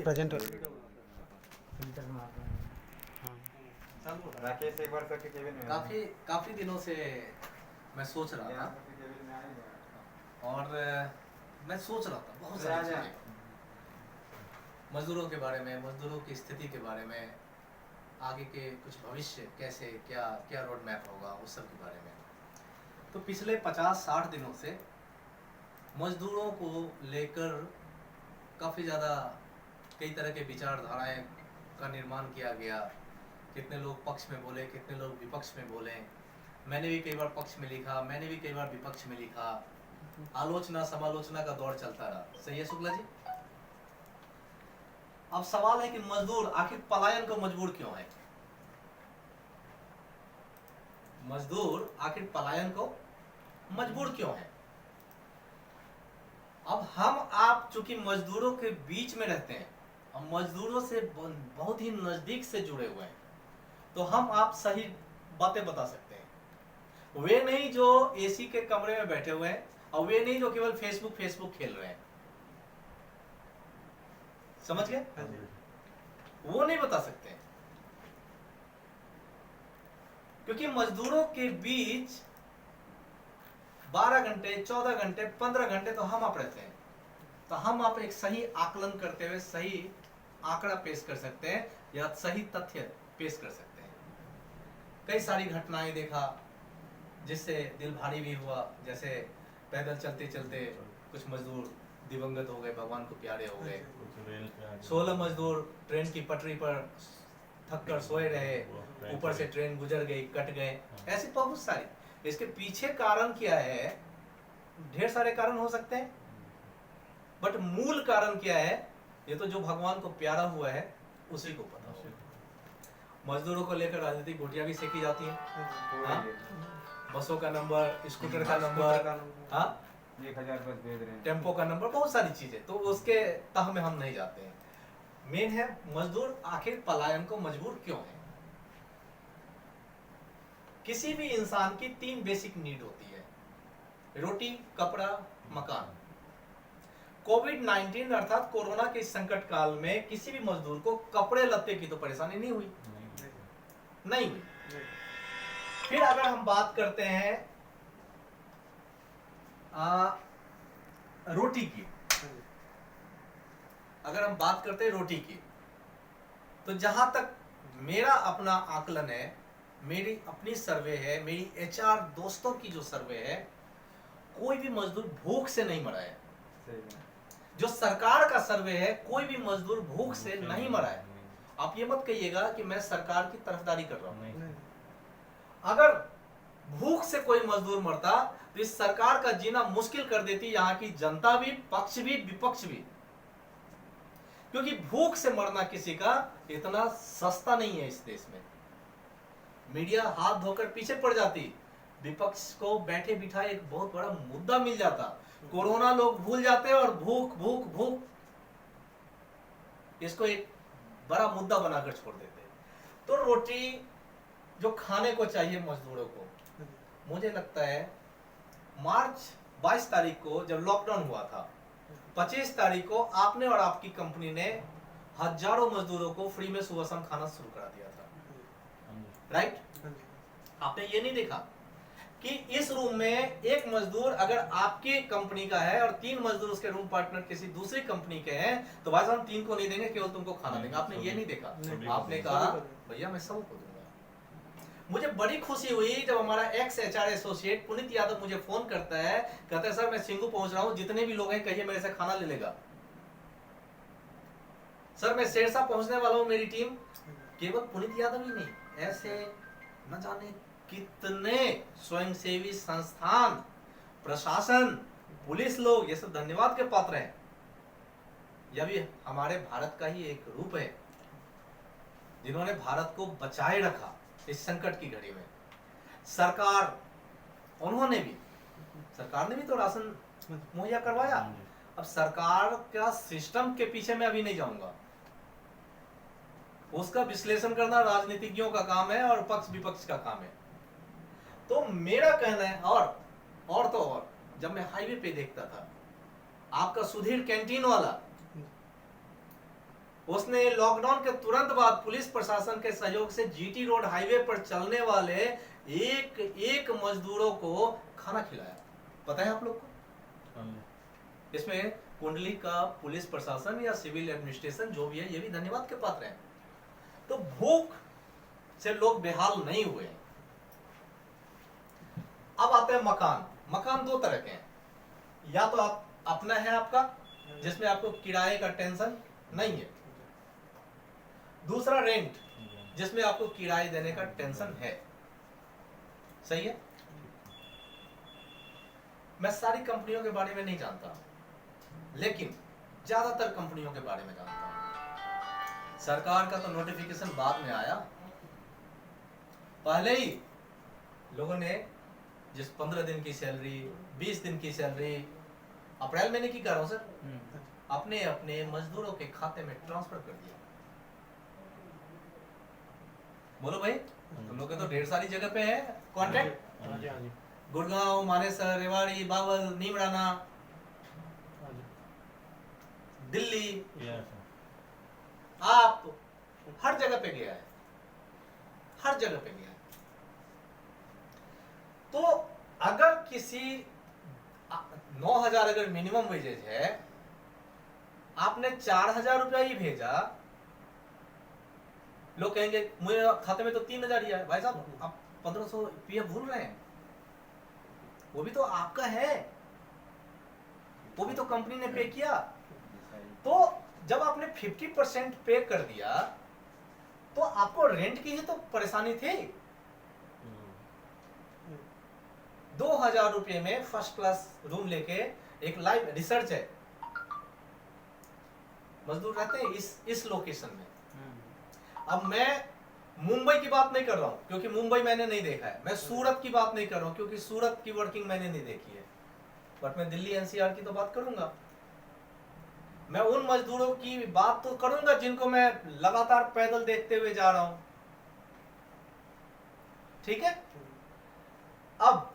Present Rakesh एक बार करके cabin में काफी दिनों से मैं सोच रहा था और मैं सोच रहा था बहुत सारी चीजें मजदूरों के बारे में, मजदूरों की स्थिति के बारे में, आगे के कुछ भविष्य कैसे क्या क्या रोड मैप होगा उस सब के बारे में। तो पिछले 50-60 दिनों से मजदूरों को लेकर काफ़ी ज़्यादा कई तरह के विचारधाराएं का निर्माण किया गया। कितने लोग पक्ष में बोले, कितने लोग विपक्ष में बोले। मैंने भी कई बार पक्ष में लिखा, मैंने भी कई बार विपक्ष में लिखा। आलोचना समालोचना का दौर चलता रहा। सही है शुक्ला जी? अब सवाल है कि मजदूर आखिर पलायन को मजबूर क्यों है? मजदूर आखिर पलायन को मजबूर क्यों है? अब हम आप चूंकि मजदूरों के बीच में रहते हैं, हम मजदूरों से बहुत ही नजदीक से जुड़े हुए हैं, तो हम आप सही बातें बता सकते हैं। वे नहीं जो एसी के कमरे में बैठे हुए हैं, और वे नहीं जो केवल फेसबुक खेल रहे हैं। समझ गए? वो नहीं बता सकते, क्योंकि मजदूरों के बीच 12 घंटे, 14 घंटे, 15 घंटे तो हम आप रहते हैं। तो हम आप एक सही आकलन करते हुए सही आंकड़ा पेश कर सकते हैं या सही तथ्य पेश कर सकते हैं। कई सारी घटनाएं देखा जिससे दिल भारी भी हुआ। जैसे पैदल चलते चलते कुछ मजदूर दिवंगत हो गए, भगवान को प्यारे हो गए। 16 मजदूर ट्रेन की पटरी पर थक कर सोए रहे, ऊपर से ट्रेन गुजर गई, कट गए। ऐसे बहुत सारी। इसके पीछे कारण क्या है? ढेर सारे कारण हो सकते हैं, बट मूल कारण क्या है ये तो जो भगवान को प्यारा हुआ है उसी को पता होगा। मजदूरों को लेकर राजनीतिक गोटियां भी सेकी जाती हैं। बसों का नंबर, स्कूटर का नंबर, 1000 बस भेज रहे हैं, टेम्पो का नंबर, बहुत सारी चीजें। तो उसके तह में हम नहीं जाते हैं। मेन है मजदूर आखिर पलायन को मजबूर क्यों है। किसी भी इंसान की 3 बेसिक नीड होती है: रोटी, कपड़ा, मकान। कोविड-19 अर्थात कोरोना के संकट काल में किसी भी मजदूर को कपड़े लत्ते की तो परेशानी नहीं हुई। फिर अगर हम बात करते हैं रोटी की, अगर हम बात करते हैं रोटी की, तो जहां तक मेरा अपना आकलन है, मेरी अपनी सर्वे है, मेरी एचआर दोस्तों की जो सर्वे है, कोई भी मजदूर भूख से नहीं मरा है। जो सरकार का सर्वे है, कोई भी मजदूर भूख से नहीं मरा है। आप ये मत कहिएगा कि मैं सरकार की तरफदारी कर रहा हूं। अगर भूख से कोई मजदूर मरता तो इस सरकार का जीना मुश्किल कर देती यहाँ की जनता भी, पक्ष भी, विपक्ष भी। क्योंकि भूख से मरना किसी का इतना सस्ता नहीं है इस देश में। मीडिया हाथ धोकर पीछे पड़ जाती, विपक्ष को बैठे बिठाए एक बहुत बड़ा मुद्दा मिल जाता। कोरोना लोग भूल जाते और भूख भूख भूख इसको एक बड़ा मुद्दा बनाकर छोड़ देते। तो रोटी जो खाने को चाहिए मजदूरों को, मुझे लगता है मार्च 22 तारीख को जब लॉकडाउन हुआ था, 25 तारीख को आपने और आपकी कंपनी ने हजारों मजदूरों को फ्री में सुबह शाम खाना शुरू करा दिया था। राइट? आपने ये नहीं देखा कि इस रूम में एक मजदूर अगर आपकी कंपनी का है और 3 मजदूर उसके रूम पार्टनर किसी दूसरी कंपनी के हैं, तो भाई साहब 3 को नहीं देंगे, केवल तुमको खाना देंगे। आपने ये नहीं देखा। आपने कहा भैया मैं सबको दूंगा। मुझे बड़ी खुशी हुई जब हमारा x HR associate Puneet Yadav मुझे फोन करता है, कहता है सर मैं सिंगू पहुंच रहा हूं, जितने भी लोग हैं कहिए मेरे से खाना ले लेगा। सर मैं शेरशाह पहुंचने वाला हूं, मेरी टीम। केवल पुनीत यादव ही नहीं, ऐसे न जाने कितने स्वयंसेवी संस्थान, प्रशासन, पुलिस लोग, ये सब धन्यवाद के पात्र हैं। यह भी हमारे भारत का ही एक रूप है जिन्होंने भारत को बचाए रखा इस संकट की घड़ी में। सरकार ने भी तो राशन मुहैया करवाया। अब सरकार का सिस्टम के पीछे मैं अभी नहीं जाऊंगा, उसका विश्लेषण करना राजनीतिज्ञों का काम है और पक्ष विपक्ष का काम है। तो मेरा कहना है, और जब मैं हाईवे पे देखता था आपका सुधीर कैंटीन वाला, उसने लॉकडाउन के तुरंत बाद पुलिस प्रशासन के सहयोग से जीटी रोड हाईवे पर चलने वाले एक एक मजदूरों को खाना खिलाया। पता है आप लोग को? इसमें कुंडली का पुलिस प्रशासन या सिविल एडमिनिस्ट्रेशन जो भी है, ये भी धन्यवाद के पात्र हैं। तो भूख से लोग बेहाल नहीं हुए। अब आते हैं मकान। मकान दो तरह के हैं, या तो आप अपना है आपका, जिसमें आपको किराए का टेंशन नहीं है, दूसरा रेंट, जिसमें आपको किराए देने का टेंशन है। सही है? मैं सारी कंपनियों के बारे में नहीं जानता, लेकिन ज्यादातर कंपनियों के बारे में जानता हूं। सरकार का तो नोटिफिकेशन बाद में आया, पहले ही लोगों ने जिस 15 दिन की सैलरी, 20 दिन की सैलरी अप्रैल महीने की कर रहा हूं सर, अपने अपने मजदूरों के खाते में ट्रांसफर कर दिया। बोलो भाई, तुम लोग के तो ढेर सारी जगह पे है कॉन्ट्रैक्ट, गुड़गांव, मानेसर, रेवाड़ी, बावल, नीमराना, दिल्ली, आप हर जगह पे गया है, हर जगह पे गया है। तो अगर किसी 9,000 अगर मिनिमम वेजेज है, आपने 4,000 रुपया ही भेजा, लोग कहेंगे मेरे खाते में तो 3,000 ही है। भाई साहब, आप 1,500 पीएफ भूल रहे हैं, वो भी तो आपका है, वो भी तो कंपनी ने पे किया। तो जब आपने 50% पे कर दिया, तो आपको रेंट की ही तो परेशानी थी। 2,000 रुपये में फर्स्ट क्लास रूम लेके, एक लाइव रिसर्च है, मजदूर रहते हैं इस लोकेशन में। अब मैं मुंबई की बात नहीं कर रहा हूं, क्योंकि मुंबई मैंने नहीं देखा है। मैं सूरत की बात नहीं कर रहा हूं, क्योंकि सूरत की वर्किंग मैंने नहीं देखी है। बट मैं दिल्ली एनसीआर की तो बात करूंगा। मैं उन मजदूरों की बात तो करूंगा जिनको मैं लगातार पैदल देखते हुए जा रहा हूं। ठीक है? अब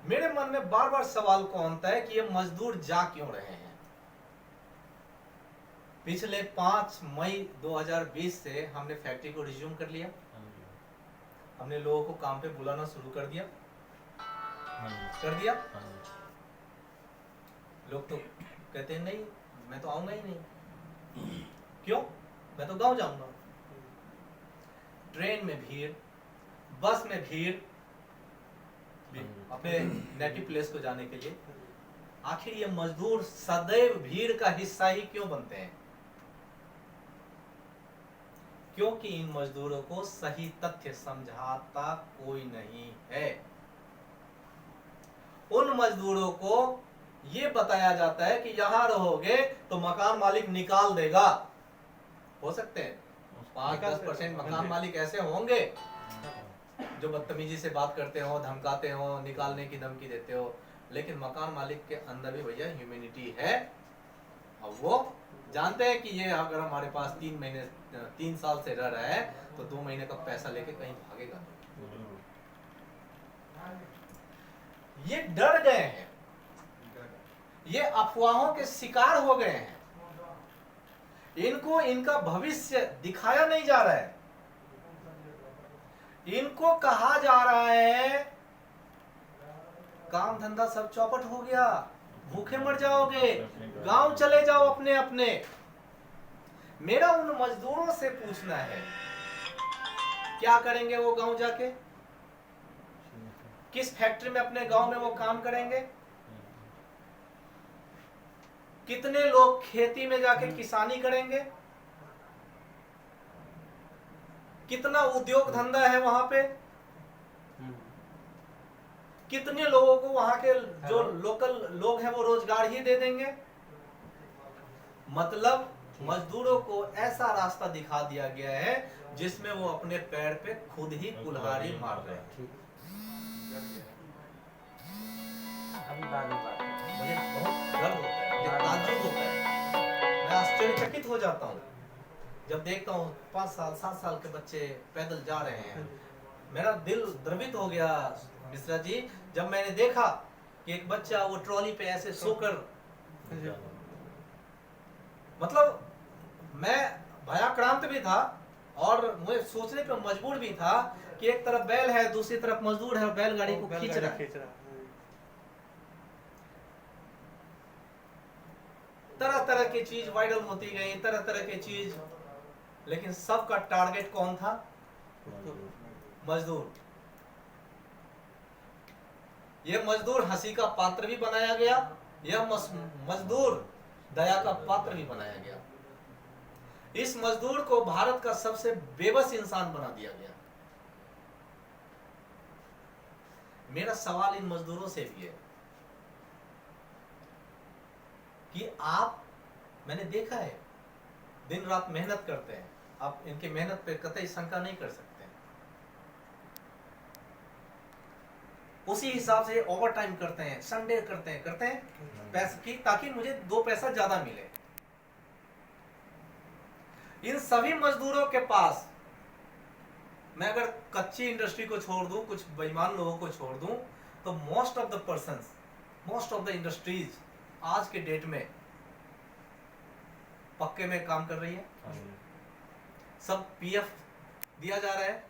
मेरे मन में बार बार सवाल कौनता है कि ये मजदूर जा क्यों रहे हैं। पिछले 5 मई 2020 से हमने फैक्ट्री को रिज्यूम कर लिया, हमने लोगों को काम पे बुलाना शुरू कर दिया। लोग तो कहते हैं नहीं, मैं तो आऊंगा ही नहीं। क्यों? मैं तो गांव जाऊंगा। ट्रेन में भीड़, बस में भीड़, अपने नेटिव प्लेस को जाने के लिए। आखिर ये मजदूर सदैव भीड़ का हिस्सा ही क्यों बनते हैं? क्योंकि इन मजदूरों को सही तथ्य समझाता कोई नहीं है। उन मजदूरों को ये बताया जाता है कि यहां रहोगे तो मकान मालिक निकाल देगा। हो सकते हैं 5-10% मकान मालिक ऐसे होंगे जो बदतमीजी से बात करते हो, धमकाते हो, निकालने की धमकी देते हो, लेकिन मकान मालिक के अंदर भी भैया ह्यूमैनिटी है। अब वो जानते हैं कि ये अगर हमारे पास 3 साल से रह रहा है तो 2 महीने का पैसा लेके कहीं भागेगा नहीं। ये डर गए हैं, ये अफवाहों के शिकार हो गए हैं। इनको इनका भविष्य दिखाया नहीं जा रहा है। इनको कहा जा रहा है काम धंधा सब चौपट हो गया, भूखे मर जाओगे, गांव चले जाओ अपने अपने। मेरा उन मजदूरों से पूछना है, क्या करेंगे वो गांव जाके? किस फैक्ट्री में अपने गांव में वो काम करेंगे? कितने लोग खेती में जाके किसानी करेंगे? कितना उद्योग धंधा है वहां पे? कितने लोगों को वहां के जो लोकल लोग हैं वो रोजगार ही दे देंगे? मतलब मजदूरों को ऐसा रास्ता दिखा दिया गया है जिसमें वो अपने पैर पे खुद ही कुल्हाड़ी मार रहे हैं। मुझे बहुत गर्व होता है, मुझे ताज्जुब होता है, मैं आश्चर्यचकित हो जाता हूँ जब देखता हूँ 5 साल 7 साल के बच्चे पैदल जा रहे हैं। मेरा दिल द्रवित हो गया मिश्रा जी, जब मैंने देखा कि एक बच्चा वो ट्रॉली पे ऐसे सोकर, मतलब मैं भयाक्रांत भी था और मुझे सोचने पे मजबूर भी था कि एक तरफ बैल है, दूसरी तरफ मजदूर है और बैलगाड़ी को खींच रहा है। तरह तरह की चीज वायरल होती गई, तरह तरह की चीज, लेकिन सबका टारगेट कौन था? मजदूर। ये मजदूर हंसी का पात्र भी बनाया गया, यह मजदूर दया का पात्र भी बनाया गया। इस मजदूर को भारत का सबसे बेबस इंसान बना दिया गया। मेरा सवाल इन मजदूरों से भी है कि आप, मैंने देखा है दिन रात मेहनत करते हैं, आप इनकी मेहनत पे कतई शंका नहीं कर सकते। उसी हिसाब से ओवर टाइम करते हैं, संडे करते हैं पैसे की, ताकि मुझे 2 पैसा ज्यादा मिले। इन सभी मजदूरों के पास मैं अगर कच्ची इंडस्ट्री को छोड़ दूं, कुछ बेईमान लोगों को छोड़ दूं, तो most of the persons, most of the industries आज के डेट में पक्के में काम कर रही है, सब पीएफ दिया जा रहा है।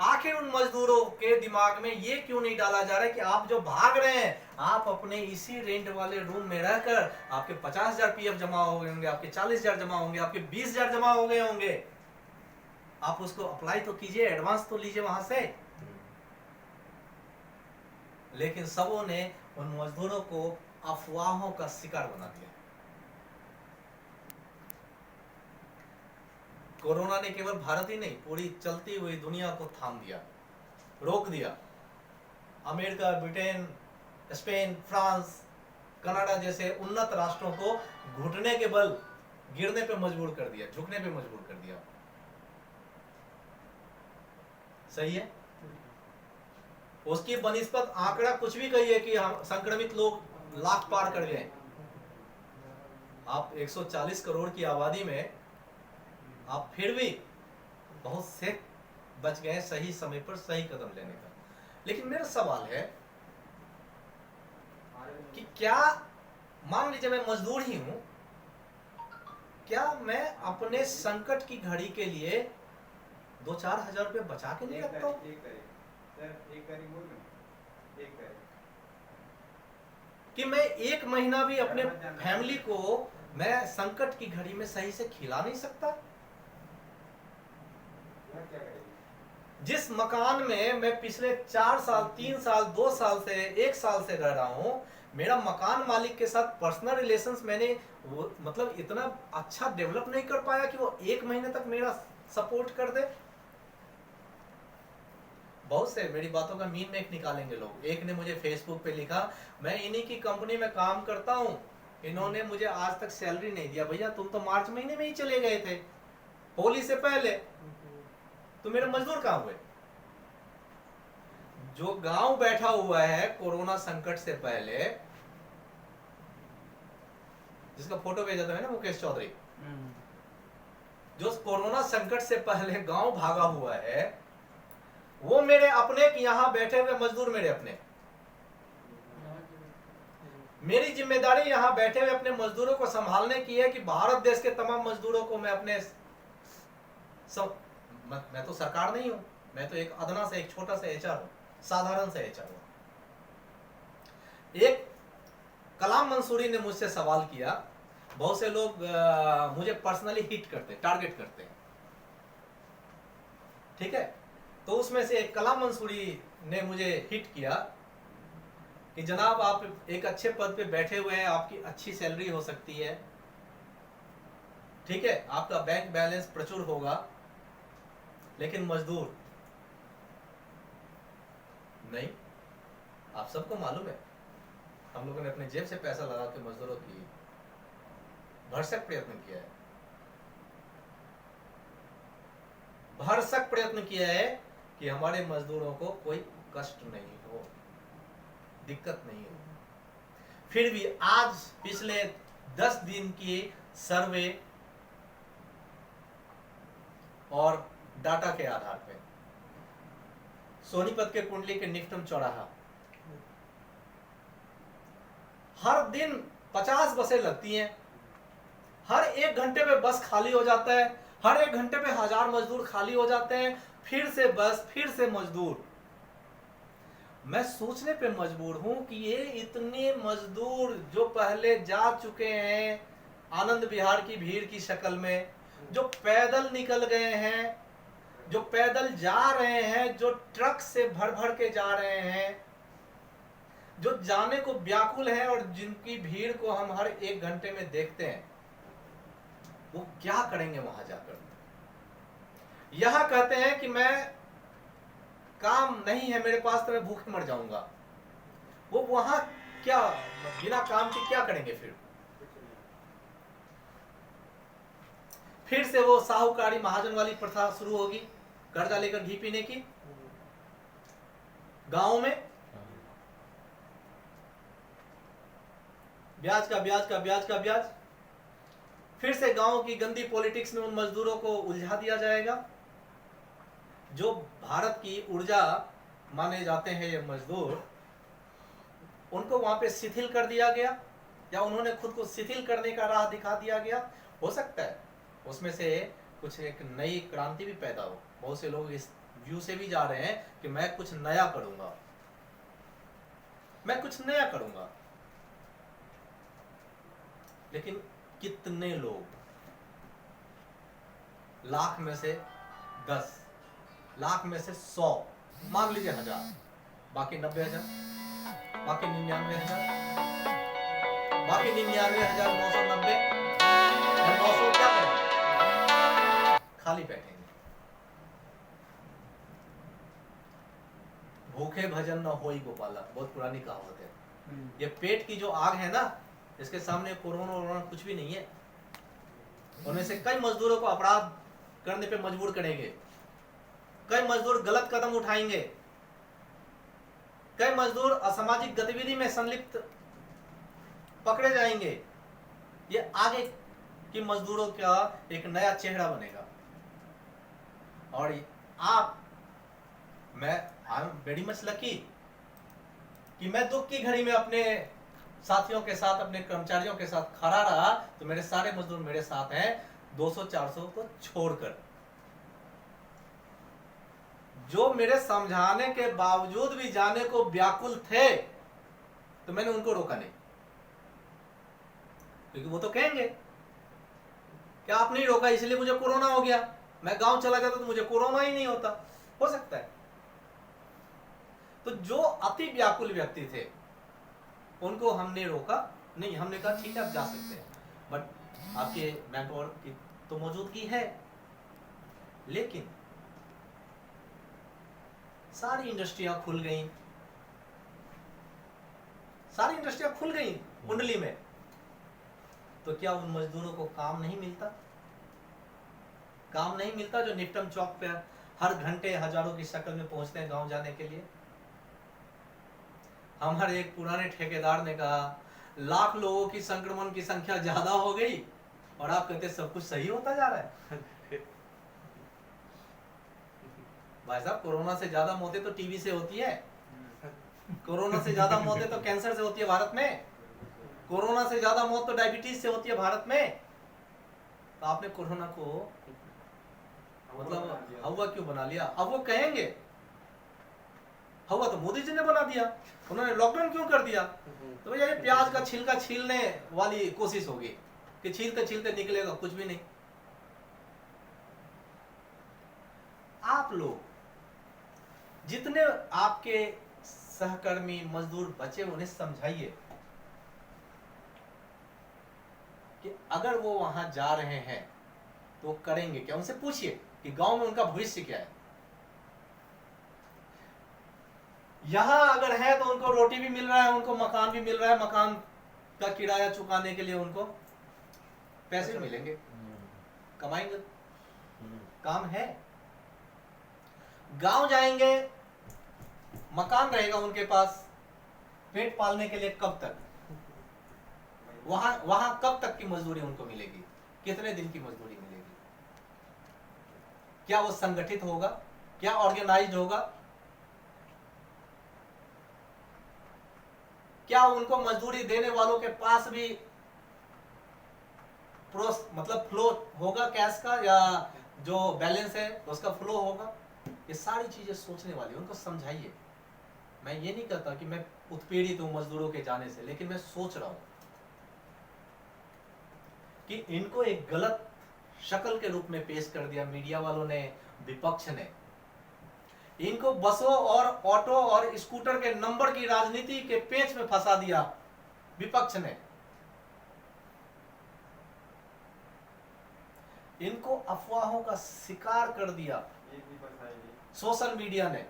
आखिर उन मजदूरों के दिमाग में ये क्यों नहीं डाला जा रहा है कि आप जो भाग रहे हैं, आप अपने इसी रेंट वाले रूम में रहकर आपके 50,000 पीएफ जमा हो गए होंगे, आपके 40,000 जमा होंगे, आपके 20,000 जमा हो गए होंगे, आप उसको अप्लाई तो कीजिए, एडवांस तो लीजिए वहां से। लेकिन सबों ने उन मजदूरों को अफवाहों का शिकार बना दिया। कोरोना ने केवल भारत ही नहीं, पूरी चलती हुई दुनिया को थाम दिया, रोक दिया। America, Britain, Spain, France, Canada जैसे उन्नत राष्ट्रों को घुटने के बल गिरने पे मजबूर कर दिया, झुकने पे मजबूर कर दिया। सही है? उसकी बनिस्बत आंकड़ा कुछ भी कहिए कि हम संक्रमित लोग लाख पार कर गए। आप 140 करोड़ की आबादी में आप फिर भी बहुत से बच गए सही समय पर सही कदम लेने का। लेकिन मेरा सवाल है कि क्या, मान लीजिए मैं मजदूर ही हूं, क्या मैं अपने संकट की घड़ी के लिए 2-4 हजार रुपये बचा के नहीं रखता हूं? कि मैं 1 महीना भी अपने फैमिली को मैं संकट की घड़ी में सही से खिला नहीं सकता? जिस मकान में मैं पिछले 4 साल, 3 साल, 2 साल से, 1 साल से रह रहा हूं, मेरा मकान मालिक के साथ पर्सनल रिलेशंस मैंने मतलब इतना अच्छा डेवलप नहीं कर पाया कि वो 1 महीने तक मेरा सपोर्ट कर दे। बहुत से मेरी बातों का मीन मेक निकालेंगे लोग। एक ने मुझे फेसबुक पे लिखा, मैं इन्हीं की कंपनी में काम करता हूं, इन्होंने मुझे आज तक सैलरी नहीं दिया। भैया तुम तो मार्च महीने में ही चले गए थे, होली से पहले, तो मेरे मजदूर कहां हुए? जो गांव बैठा हुआ है कोरोना संकट से पहले, जिसका फोटो भेजा था ना मुकेश चौधरी, जो कोरोना संकट से पहले गांव भागा हुआ है, वो मेरे अपने यहां बैठे हुए मजदूर मेरे अपने। मेरी जिम्मेदारी यहां बैठे हुए अपने मजदूरों को संभालने की है कि भारत देश के तमाम मजदूरों को मैं अपने मैं तो सरकार नहीं हूं, मैं तो एक अदना से, एक छोटा सा एचआर हूं, साधारण से एचआर हूं। एक कलाम मंसूरी ने मुझसे सवाल किया, बहुत से लोग मुझे पर्सनली हिट करते, टारगेट करते हैं, ठीक है? तो उसमें से एक कलाम मंसूरी ने मुझे हिट किया कि जनाब आप एक अच्छे पद पे बैठे हुए हैं, आपकी अच्छी सैलरी हो सकती है, ठीक है, आपका बैंक बैलेंस प्रचुर होगा, लेकिन मजदूर नहीं। आप सबको मालूम है, हम लोगों ने अपने जेब से पैसा लगा के मजदूरों की भरसक प्रयत्न किया है, भरसक प्रयत्न किया है कि हमारे मजदूरों को कोई कष्ट नहीं हो, दिक्कत नहीं हो। फिर भी आज पिछले 10 दिन की सर्वे और डाटा के आधार पे सोनीपत के कुंडली के निफ्टम चौराहा हर दिन 50 बसें लगती हैं, हर 1 घंटे पे बस खाली हो जाता है, हर 1 घंटे पे 1000 मजदूर खाली हो जाते हैं, फिर से बस, फिर से मजदूर। मैं सोचने पे मजबूर हूं कि ये इतने मजदूर जो पहले जा चुके हैं आनंद विहार की भीड़ की शक्ल में, जो पैदल निकल गए हैं, जो पैदल जा रहे हैं, जो ट्रक से भर भर के जा रहे हैं, जो जाने को व्याकुल हैं और जिनकी भीड़ को हम हर 1 घंटे में देखते हैं, वो क्या करेंगे वहां जाकर? यहां कहते हैं कि मैं काम नहीं है मेरे पास तो मैं भूखे मर जाऊंगा। वो वहां क्या बिना काम के क्या करेंगे? फिर से वो साहूकारी महाजन वाली प्रथा शुरू होगी, कर्जा लेकर घी पीने की। गांव में ब्याज का ब्याज का ब्याज का ब्याज। फिर से गांव की गंदी पॉलिटिक्स में उन मजदूरों को उलझा दिया जाएगा। जो भारत की ऊर्जा माने जाते हैं ये मजदूर, उनको वहां पे शिथिल कर दिया गया, या उन्होंने खुद को शिथिल करने का राह दिखा दिया गया। हो सकता है उसमें से कुछ एक नई क्रांति भी पैदा हो। बहुत से लोग इस व्यू से भी जा रहे हैं कि मैं कुछ नया करूंगा, मैं कुछ नया करूंगा। लेकिन कितने लोग? लाख में से 10, लाख में से 100, मान लीजिए 1000, बाकी 90,000, बाकी 99,000, बाकी 99,990 या 900 क्या करेंगे? खाली बैठेंगे। भूखे भजन न होई गोपाला, बहुत पुरानी कहावत है। ये पेट की जो आग है ना, इसके सामने कोरोना कुछ भी नहीं है। उनमें से कई मजदूरों को अपराध करने पे मजबूर करेंगे, कई मजदूर गलत कदम उठाएंगे, कई मजदूर असामाजिक गतिविधि में संलिप्त पकड़े जाएंगे। ये आगे की मजदूरों का एक नया चेहरा बनेगा। और मैं I am very much lucky कि मैं दुख की घड़ी में अपने साथियों के साथ, अपने कर्मचारियों के साथ खड़ा रहा, तो मेरे सारे मजदूर मेरे साथ हैं, 200-400 को छोड़कर। जो मेरे समझाने के बावजूद भी जाने को व्याकुल थे, तो मैंने उनको रोका नहीं, क्योंकि वो तो कहेंगे कि आप नहीं रोका इसलिए मुझे कोरोना हो गया, मैं गांव चला जाता तो मुझे कोरोना ही नहीं होता। हो सकता है। तो जो अति व्याकुल व्यक्ति थे उनको हमने रोका नहीं, हमने कहा ठीक है आप जा सकते हैं, बट आपके मैन पावर की तो मौजूदगी है। लेकिन सारी इंडस्ट्रियां खुल गई, सारी इंडस्ट्रियां खुल गई कुंडली में, तो क्या उन मजदूरों को काम नहीं मिलता? काम नहीं मिलता जो निफ्टम चौक पे हर घंटे हजारों की शक्ल में पहुंचते हैं गांव जाने के लिए। हमारे एक पुराने ठेकेदार ने कहा, लाख लोगों की संक्रमण की संख्या ज्यादा हो गई और आप कहते सब कुछ सही होता जा रहा है। भाई साहब, कोरोना से ज्यादा मौतें तो टीबी से होती है, कोरोना से ज्यादा मौतें तो कैंसर से होती है भारत में, कोरोना से ज्यादा मौत तो डायबिटीज से होती है भारत में। तो आपने कोरोना को मतलब हवा क्यों बना लिया? अब वो कहेंगे हवा तो मोदी जी ने बना दिया, उन्होंने लॉकडाउन क्यों कर दिया? तो भैया ये प्याज का छिलका छीलने वाली कोशिश होगी कि छीलते छीलते निकलेगा कुछ भी नहीं। आप लोग जितने आपके सहकर्मी मजदूर बचे उन्हें समझाइए कि अगर वो वहां जा रहे हैं तो करेंगे क्या। उनसे पूछिए कि गांव में उनका भविष्य क्या है। यहां अगर है तो उनको रोटी भी मिल रहा है, उनको मकान भी मिल रहा है, मकान का किराया चुकाने के लिए उनको पैसे मिलेंगे, कमाएंगे, काम है। गांव जाएंगे, मकान रहेगा उनके पास, पेट पालने के लिए कब तक? वहां कब तक की मजदूरी उनको मिलेगी? कितने दिन की मजदूरी मिलेगी? क्या वो संगठित होगा? क्या ऑर्गेनाइज्ड होगा? क्या उनको मजदूरी देने वालों के पास भी मतलब फ्लो होगा कैश का, या जो बैलेंस है उसका फ्लो होगा? ये सारी चीजें सोचने वाली, उनको समझाइए। मैं ये नहीं कहता कि मैं उत्पीड़ित हूं मजदूरों के जाने से, लेकिन मैं सोच रहा हूं कि इनको एक गलत शक्ल के रूप में पेश कर दिया मीडिया वालों ने, विपक्ष ने। इनको बसों और ऑटो और स्कूटर के नंबर की राजनीति के पेच में फंसा दिया विपक्ष ने। इनको अफवाहों का शिकार कर दिया सोशल मीडिया ने।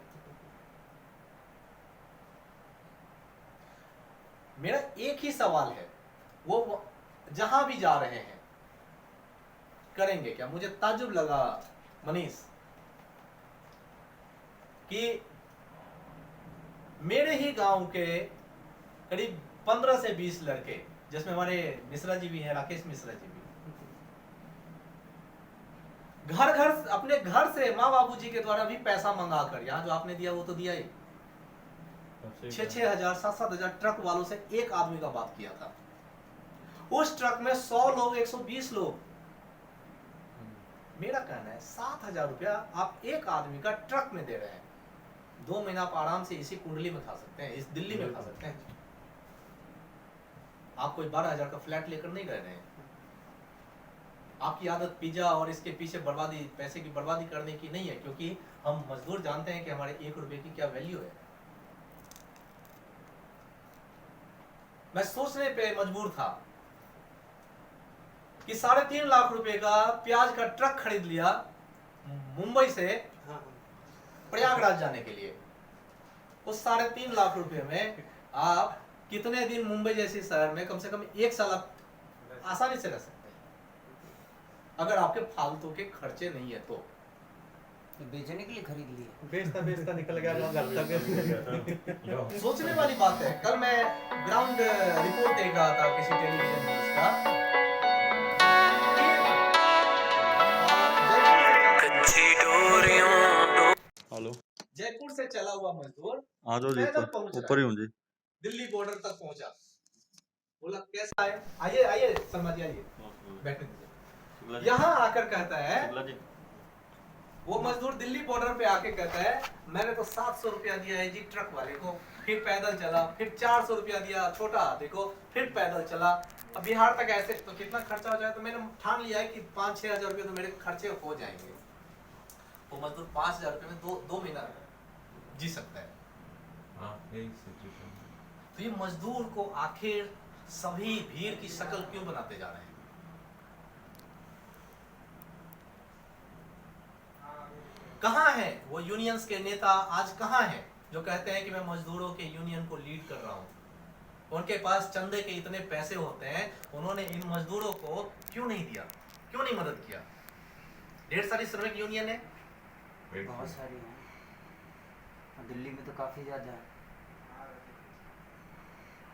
मेरा एक ही सवाल है, वो जहां भी जा रहे हैं करेंगे क्या? मुझे ताज्जुब लगा मनीष कि मेरे ही गांव के करीब 15 से 20 लड़के, जिसमें हमारे मिश्रा जी भी हैं, राकेश मिश्रा जी भी, घर घर अपने घर से माँ बाबूजी के द्वारा भी पैसा मंगा कर, यहाँ जो आपने दिया वो तो दिया ही, 6-6 हजार 7-7 हजार ट्रक वालों से एक आदमी का बात किया था। उस ट्रक में 100 लोग, 120 लोग। मेरा कहना है 7,000 रुपया आप एक आदमी का ट्रक में दे रहे हैं, 2 महीना आप आराम से इसी कुंडली में खा सकते हैं, इस दिल्ली में खा सकते हैं। आप कोई 12,000 का फ्लैट लेकर नहीं रह रहे हैं। आपकी आदत पिज्जा और इसके पीछे बर्बादी, पैसे की बर्बादी करने की नहीं है, क्योंकि हम मजदूर जानते हैं कि हमारे 1 रुपए की क्या वैल्यू है। मैं सोचने पे मजबूर था कि 3.5 लाख रुपए का प्याज का ट्रक खरीद लिया मुंबई से प्रयागराज जाने के लिए। उस 3.5 लाख रुपए में आप कितने दिन मुंबई जैसे शहर में कम से कम 1 साल आसानी से रह सकते हैं, अगर आपके फालतू के खर्चे नहीं है तो। बेचने के लिए खरीद लिए, बेचता निकल गया घर तक। सोचने वाली बात है। कल मैं ग्राउंड रिपोर्ट देख रहा था किसी टेलीविजन न्यूज का, हेलो, जयपुर से चला हुआ मजदूर आ जाओ जी, पैदल पहुंच ऊपर ही हूँ जी। दिल्ली बॉर्डर तक पहुंचा। बोला कैसा है, आइए आइए शर्मा जी आइए, बैठने दीजिए। यहाँ आकर कहता है, वो मजदूर दिल्ली बॉर्डर पे आके कहता है, मैंने तो 700 रुपया दिया है जी ट्रक वाले को, फिर पैदल चला, फिर 400 रुपया दिया छोटा हाथी को, फिर पैदल चला। अब बिहार तक ऐसे तो कितना खर्चा हो जाए, तो मैंने ठान लिया है कि 5-6 हजार रुपये तो मेरे खर्चे हो जाएंगे। वो मजदूर 5,000 रुपये में 2 महीना जी सकता है। तो ये मजदूर को आखिर सभी भीड़ की शक्ल क्यों बनाते जा रहे हैं? कहां है वो यूनियंस के नेता? आज कहां हैं जो कहते हैं कि मैं मजदूरों के यूनियन को लीड कर रहा हूं? उनके पास चंदे के इतने पैसे होते हैं, उन्होंने इन मजदूरों को क्यों नहीं दिया, क्यों नहीं मदद किया? ढेर सारी श्रमिक यूनियन है, बहुत सारी हैं, दिल्ली में तो काफी ज्यादा है।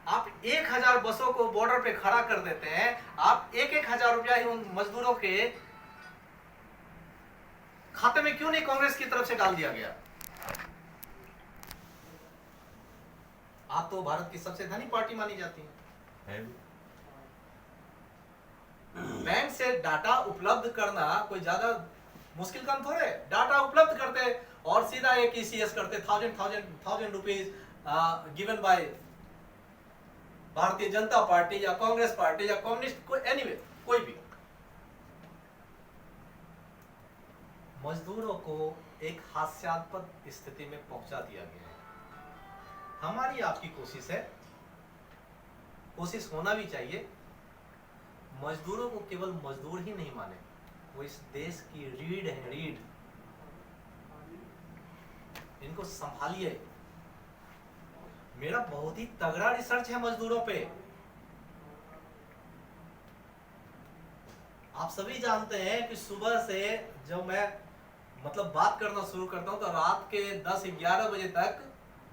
आप 1,000 बसों को बॉर्डर पे खड़ा कर देते हैं, आप 1-1 हजार रुपया ही उन मजदूरों के खाते में क्यों नहीं कांग्रेस की तरफ से डाल दिया गया? आप तो भारत की सबसे धनी पार्टी मानी जाती है। बैंक से डाटा उपलब्ध करना कोई ज्यादा मुश्किल काम थोड़े। डाटा उपलब्ध करते और सीधा एक ECS करते, 1000 rupees given by Bharatiya Janata party या कांग्रेस पार्टी या कम्युनिस्ट, कोई एनीवे कोई भी। मजदूरों को एक हास्यास्पद स्थिति में पहुंचा दिया गया है। हमारी आपकी कोशिश है, कोशिश होना भी चाहिए, मजदूरों को केवल मजदूर ही नहीं माने, वो इस देश की रीढ़ है, रीढ़। इनको संभालिए। मेरा बहुत ही तगड़ा रिसर्च है मजदूरों पे। आप सभी जानते हैं कि सुबह से जब मैं मतलब बात करना शुरू करता हूं तो रात के 10-11 बजे तक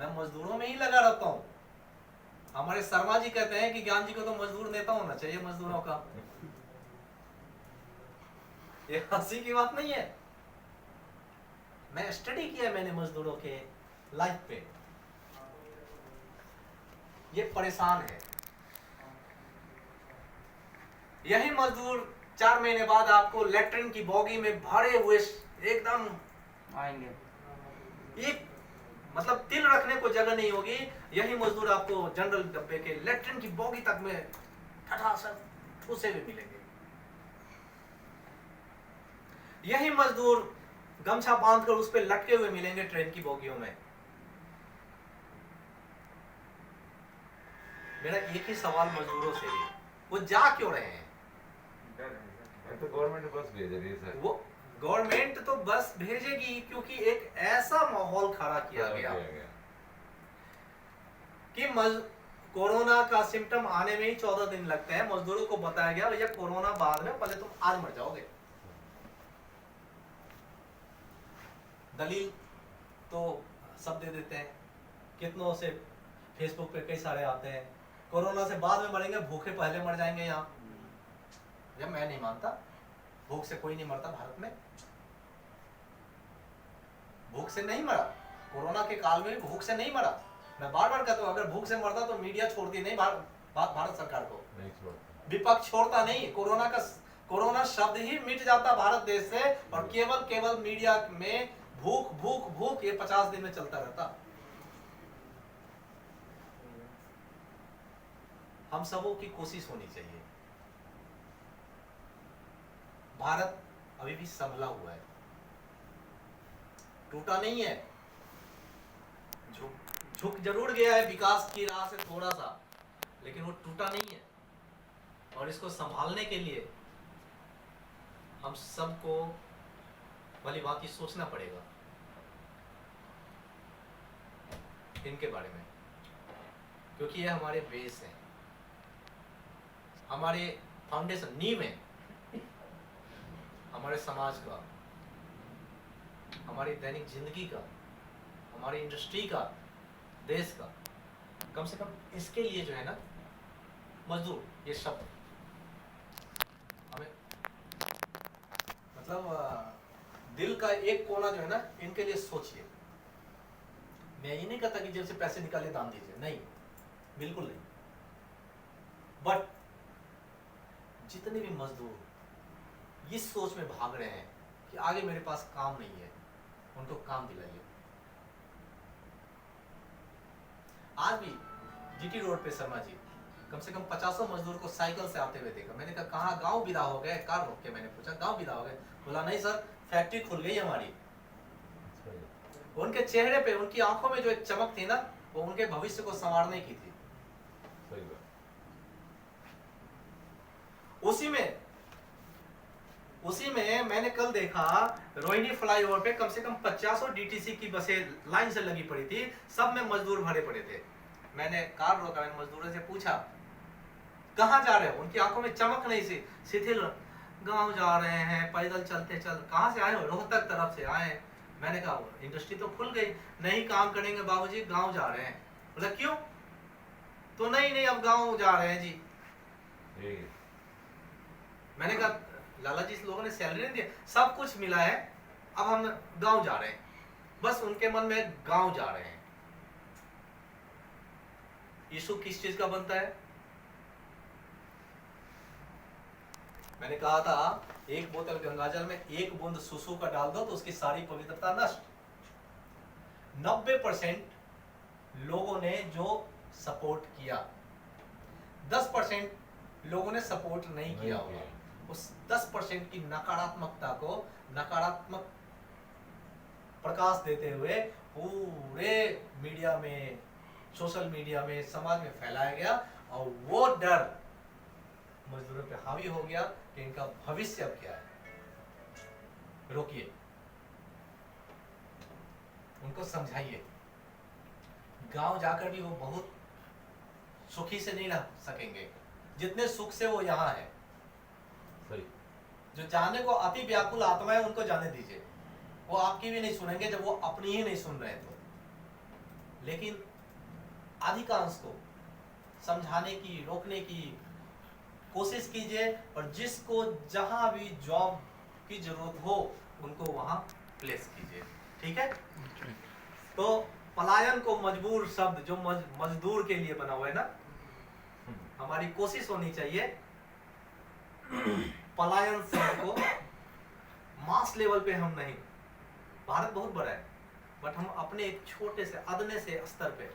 मैं मजदूरों में ही लगा रहता हूं। हमारे शर्मा जी कहते हैं कि ज्ञान जी को तो मजदूर नेता होना चाहिए मजदूरों का। ये हंसी की बात नहीं है, मैं स्टडी किया मैंने मजदूरों के लाइफ पे। ये परेशान है। यही मजदूर 4 महीने बाद आपको लेटरिन की बोगी में भरे हुए एकदम आएंगे। एक मतलब तिल रखने को जगह नहीं होगी, यही मजदूर आपको जनरल डब्बे के लेटरिन की बोगी तक में ठठासन ठूसे हुए मिलेंगे। यही मजदूर गमछा बांधकर उस पे लटके हुए मिलेंगे ट्रेन की बोगियों में। मेरा एक ही सवाल मजदूरों से है, वो जा क्यों रहे हैं? डर तो गवर्नमेंट बस भेज रही है सर। वो गवर्नमेंट तो बस भेजेगी क्योंकि एक ऐसा माहौल खड़ा किया गया कि कोरोना का सिम्टम आने में ही 14 दिन लगते हैं। मजदूरों को बताया गया भैया कोरोना बाद में, पहले तुम आज मर जाओगे। दलील तो सब दे देते हैं, कितनों से फेसबुक पे कई सारे आते हैं कोरोना से बाद में मरेंगे, भूखे पहले मर जाएंगे। यहाँ जब मैं नहीं मानता, भूख से कोई नहीं मरता भारत में, भूख से नहीं मरा, कोरोना के काल में भूख से नहीं मरा। मैं बार बार कहता हूँ अगर भूख से मरता तो मीडिया छोड़ती नहीं भारत सरकार को, नहीं छोड़ता, विपक्ष छोड़ता नहीं। कोरोना शब्द ही मिट जाता भारत देश से, और केवल मीडिया में भूख भूख भूख ये 50 दिन में चलता रहता। हम सबों की कोशिश होनी चाहिए। भारत अभी भी संभला हुआ है, टूटा नहीं है, झुक जरूर गया है विकास की राह से थोड़ा सा, लेकिन वो टूटा नहीं है। और इसको संभालने के लिए हम सबको भली भांति सोचना पड़ेगा इनके बारे में, क्योंकि ये हमारे बेस हैं, हमारे फाउंडेशन, नींव है हमारे समाज का, हमारी दैनिक जिंदगी का, हमारी इंडस्ट्री का, देश का। कम से कम इसके लिए जो है ना मजदूर, ये शब्द हमें मतलब दिल का एक कोना जो है ना इनके लिए सोचिए। मैं ये नहीं कहता कि जेब से पैसे निकाले दान दीजिए, नहीं, बिल्कुल नहीं। बट जितने भी मजदूर इस सोच में भाग रहे हैं कि आगे मेरे पास काम नहीं है, उनको काम दिलाइए। आज भी जीटी रोड पे शर्मा जी कम से कम 50 मजदूर को साइकिल से आते हुए देखा। मैंने कहा कहाँ गांव विदा हो गए? कार रोक के मैंने पूछा गांव विदा हो गए? बोला नहीं सर, फैक्ट्री खुल गई हमारी। उनके चेहरे पे, उनकी आंखों में जो एक चमक थी ना, वो उनके भविष्य को संवारने की थी। सही बात। उसी में मैंने कल देखा रोहिणी फ्लाईओवर पे कम से कम 50 डीटीसी की बसें लाइन से लगी पड़ी थी, सब में मजदूर भरे पड़े थे। मैंने कार रोका, मैंने मजदूरों से पूछा कहाँ जा रहे हो? उनकी आंखों में चमक नहीं सी, शिथिल, गांव जा रहे हैं, पैदल चलते चल। कहाँ से आए हो? रोहतक तरफ से आए। मैंने कहा इंडस्ट्री तो खुल गई, नहीं काम करेंगे बाबूजी, गांव जा रहे हैं। बोला क्यों? तो नहीं अब गांव जा रहे हैं जी। मैंने कहा लाला जी, इस लोगों ने सैलरी नहीं दिया, सब कुछ मिला है, अब हम गांव जा रहे हैं। बस उनके मन में गांव जा रहे हैं। यीशु किस चीज का बनता है? मैंने कहा था एक बोतल गंगाजल में 1 बूंद सुसु का डाल दो तो उसकी सारी पवित्रता नष्ट। 90% लोगों ने जो सपोर्ट किया, 10% लोगों ने सपोर्ट नहीं किया होगा। उस 10% की नकारात्मकता को नकारात्मक प्रकाश देते हुए पूरे मीडिया में, सोशल मीडिया में, समाज में फैलाया गया, और वो डर मजदूरों पे हावी हो गया कि इनका भविष्य अब क्या है। रोकिए, उनको समझाइए। गांव जाकर भी वो बहुत सुखी से नहीं रह सकेंगे जितने सुख से वो यहाँ है। सही। जो जाने को अति व्याकुल आत्मा है उनको जाने दीजिए, वो आपकी भी नहीं सुनेंगे जब वो अपनी ही नहीं सुन रहे तो। लेकिन अधिकांश को समझाने की, रोकने की कोशिश कीजिए, और जिसको जहां भी जॉब की जरूरत हो उनको वहां प्लेस कीजिए। ठीक है? तो पलायन को मजबूर शब्द जो मजदूर के लिए बना हुआ है ना, हमारी कोशिश होनी चाहिए पलायन शब्द को मास लेवल पे हम नहीं, भारत बहुत बड़ा है, बट हम अपने एक छोटे से अदने से स्तर पे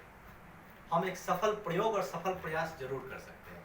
हम एक सफल प्रयोग और सफल प्रयास जरूर कर सकते हैं।